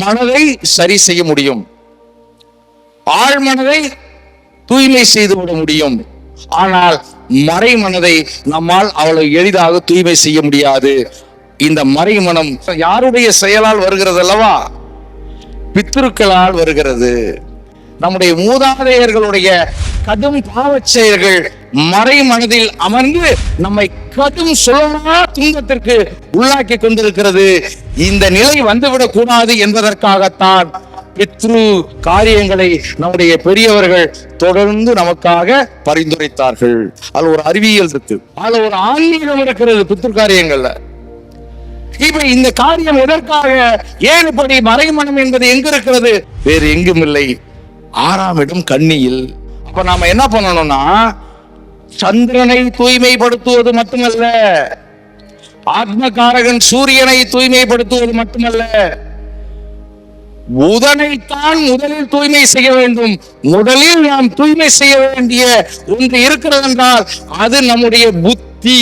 மனதை சரி செய்ய முடியும், ஆழ்மனதை தூய்மை செய்து விட முடியும். ஆனால் மறை மனதை நம்மால் அவ்வளவு எளிதாக தூய்மை செய்ய முடியாது. இந்த மறை மனம் யாருடைய செயலால் வருகிறது அல்லவா? பித்ருக்களால் வருகிறது. நம்முடைய மூதாதையர்களுடைய கடும் பாவச் செயல்கள் மறை மனதில் அமர்ந்து நம்மை கடும் சுலமா துன்பத்திற்கு உள்ளாக்கி கொண்டிருக்கிறது. இந்த நிலை வந்துவிடக் கூடாது என்பதற்காகத்தான் பித்ரு காரியங்களை நம்முடைய பெரியவர்கள் தொடர்ந்து நமக்காக பரிந்துரைத்தார்கள். அதுல ஒரு அறிவியல் இருக்கு, அதுல ஒரு ஆன்மீகம் இருக்கிறது பித்ரு காரியங்கள்ல. இப்ப இந்த காரியம் எதற்காக, ஏன் இப்படி மறைமனம் என்பது எங்க இருக்கிறது? வேறு எங்கும் இல்லை, 6ஆம் இடம் கன்னியில். அப்ப நாம என்ன பண்ணணும்னா, சந்திரனை தூய்மைப்படுத்துவது மட்டுமல்ல, ஆத்மகாரகன் சூரியனை தூய்மைப்படுத்துவது மட்டுமல்ல, புதனைத்தான் முதலில் தூய்மை செய்ய வேண்டும். முதலில் நாம் தூய்மை செய்ய வேண்டிய ஒன்று இருக்கிறது என்றால் அது நம்முடைய புத்தி.